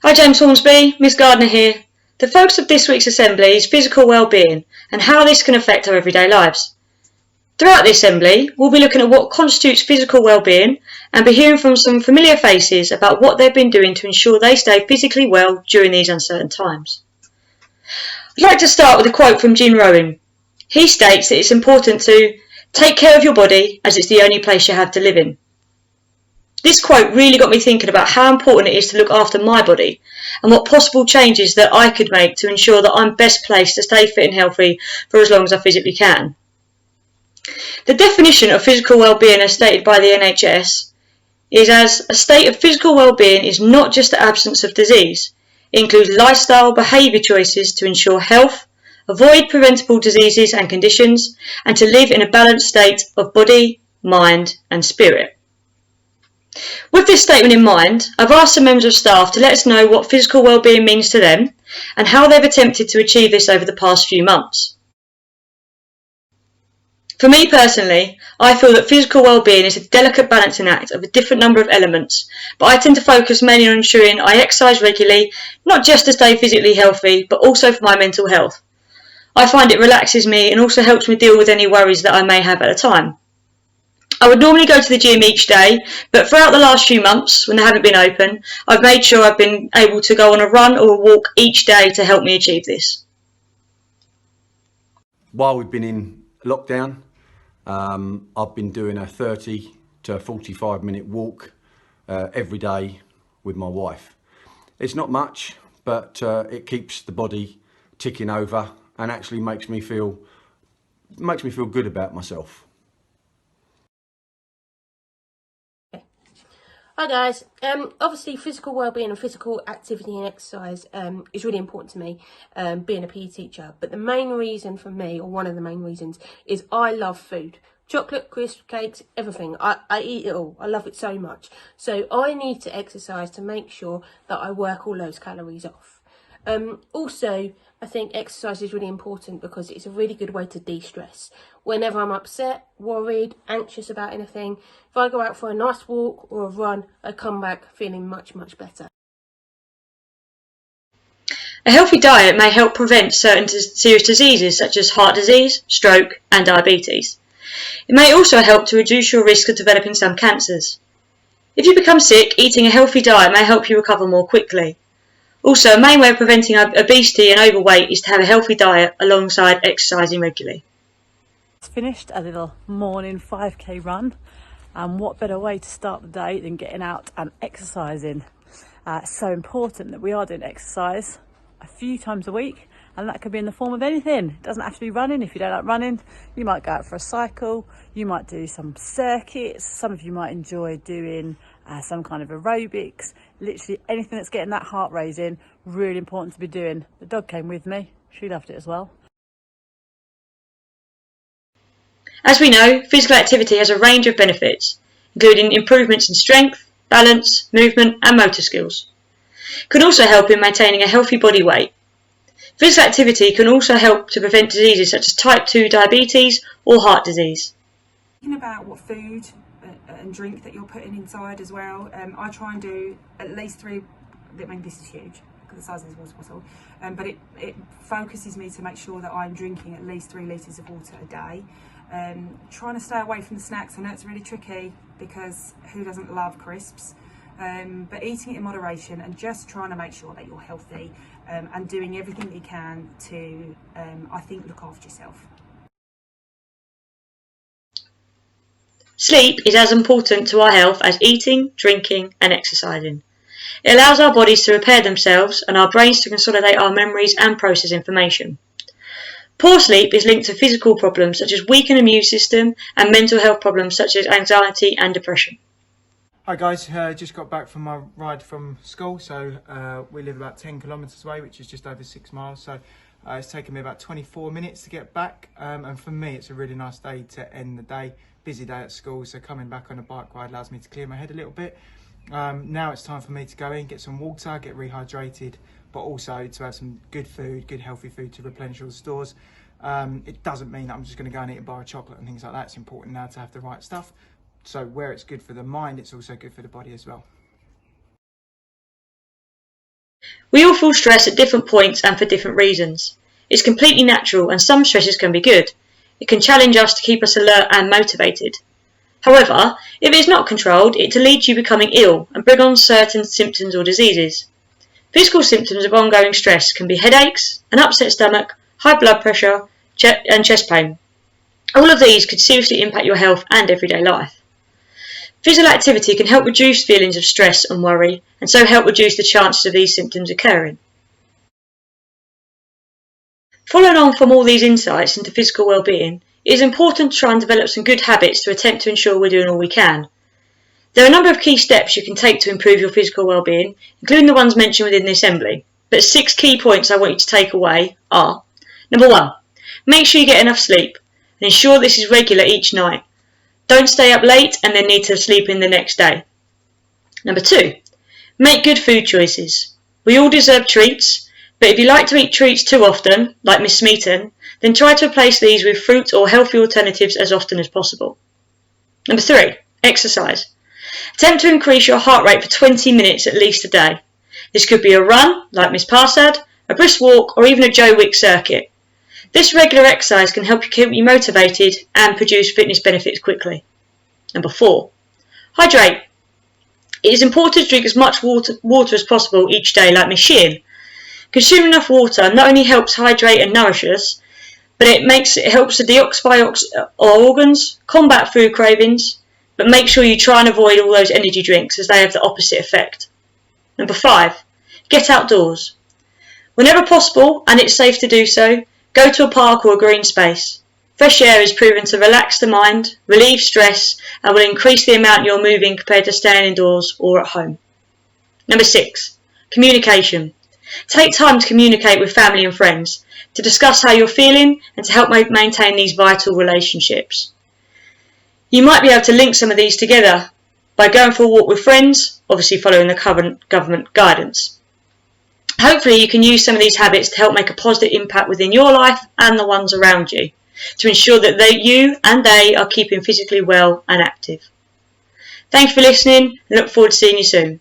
Hi James Hornsby, Miss Gardner here. The focus of this week's assembly is physical well-being and how this can affect our everyday lives. Throughout the assembly, we'll be looking at what constitutes physical well-being and be hearing from some familiar faces about what they've been doing to ensure they stay physically well during these uncertain times. I'd like to start with a quote from Gene Rowan. He states that it's important to take care of your body as it's the only place you have to live in. This quote really got me thinking about how important it is to look after my body and what possible changes that I could make to ensure that I'm best placed to stay fit and healthy for as long as I physically can. The definition of physical well-being as stated by the NHS is as a state of physical well-being is not just the absence of disease. It includes lifestyle behaviour choices to ensure health, avoid preventable diseases and conditions, and to live in a balanced state of body, mind and spirit. With this statement in mind, I've asked some members of staff to let us know what physical well-being means to them and how they've attempted to achieve this over the past few months. For me personally, I feel that physical well-being is a delicate balancing act of a different number of elements, but I tend to focus mainly on ensuring I exercise regularly, not just to stay physically healthy, but also for my mental health. I find it relaxes me and also helps me deal with any worries that I may have at the time. I would normally go to the gym each day, but throughout the last few months, when they haven't been open, I've made sure I've been able to go on a run or a walk each day to help me achieve this. While we've been in lockdown, I've been doing a 30 to 45 minute walk every day with my wife. It's not much, but it keeps the body ticking over and actually makes me feel good about myself. Hi guys, obviously physical wellbeing and physical activity and exercise is really important to me, being a PE teacher, but the main reason for me, or one of the main reasons, is I love food. Chocolate, crisps, cakes, everything. I eat it all. I love it so much. So I need to exercise to make sure that I work all those calories off. Also, I think exercise is really important because it's a really good way to de-stress. Whenever I'm upset, worried, anxious about anything, if I go out for a nice walk or a run, I come back feeling much, much better. A healthy diet may help prevent certain serious diseases such as heart disease, stroke and diabetes. It may also help to reduce your risk of developing some cancers. If you become sick, eating a healthy diet may help you recover more quickly. Also, a main way of preventing obesity and overweight is to have a healthy diet alongside exercising regularly. Finished a little morning 5k run, and what better way to start the day than getting out and exercising. It's so important that we are doing exercise a few times a week, and that could be in the form of anything. It doesn't have to be running. If you don't like running, you might go out for a cycle, you might do some circuits, some of you might enjoy doing some kind of aerobics, literally anything that's getting that heart raising, really important to be doing. The dog came with me, she loved it as well. As we know, physical activity has a range of benefits, including improvements in strength, balance, movement and motor skills. It can also help in maintaining a healthy body weight. Physical activity can also help to prevent diseases such as type 2 diabetes or heart disease. Thinking about what food and drink that you're putting inside as well, I try and do at least 3, I mean this is huge because the size of this water bottle, but it focuses me to make sure that I'm drinking at least 3 litres of water a day. Trying to stay away from the snacks. I know it's really tricky because who doesn't love crisps, but eating it in moderation and just trying to make sure that you're healthy and doing everything that you can to, I think, look after yourself. Sleep is as important to our health as eating, drinking and exercising. It allows our bodies to repair themselves and our brains to consolidate our memories and process information. Poor sleep is linked to physical problems such as weakened immune system and mental health problems such as anxiety and depression. Hi guys, just got back from my ride from school. So we live about 10 kilometres away, which is just over 6 miles. So it's taken me about 24 minutes to get back. And for me, it's a really nice day to end the day. Busy day at school, so coming back on a bike ride allows me to clear my head a little bit. Now it's time for me to go in, get some water, get rehydrated, but also to have some good food, good healthy food to replenish all the stores. It doesn't mean that I'm just going to go and eat a bar of chocolate and things like that. It's important now to have the right stuff. So where it's good for the mind, it's also good for the body as well. We all feel stress at different points and for different reasons. It's completely natural, and some stresses can be good. It can challenge us to keep us alert and motivated. However, if it is not controlled, it can lead to you becoming ill and bring on certain symptoms or diseases. Physical symptoms of ongoing stress can be headaches, an upset stomach, high blood pressure, and chest pain. All of these could seriously impact your health and everyday life. Physical activity can help reduce feelings of stress and worry, and so help reduce the chances of these symptoms occurring. Following on from all these insights into physical well-being, it is important to try and develop some good habits to attempt to ensure we're doing all we can. There are a number of key steps you can take to improve your physical well-being, including the ones mentioned within the assembly. But 6 key points I want you to take away are: number 1, make sure you get enough sleep, and ensure this is regular each night. Don't stay up late and then need to sleep in the next day. Number 2, make good food choices. We all deserve treats, but if you like to eat treats too often, like Miss Smeaton, then try to replace these with fruit or healthy alternatives as often as possible. Number 3, exercise. Attempt to increase your heart rate for 20 minutes at least a day. This could be a run, like Miss Parsad, a brisk walk, or even a Joe Wick circuit. This regular exercise can help you keep you motivated and produce fitness benefits quickly. Number 4, hydrate. It is important to drink as much water as possible each day, like Miss Sheehan. Consuming enough water not only helps hydrate and nourish us, but it helps to detoxify our organs, combat food cravings, but make sure you try and avoid all those energy drinks as they have the opposite effect. Number 5, get outdoors. Whenever possible, and it's safe to do so, go to a park or a green space. Fresh air is proven to relax the mind, relieve stress, and will increase the amount you're moving compared to staying indoors or at home. Number 6, communication. Take time to communicate with family and friends, to discuss how you're feeling and to help maintain these vital relationships. You might be able to link some of these together by going for a walk with friends, obviously following the current government guidance. Hopefully you can use some of these habits to help make a positive impact within your life and the ones around you, to ensure that you and they are keeping physically well and active. Thanks for listening, and look forward to seeing you soon.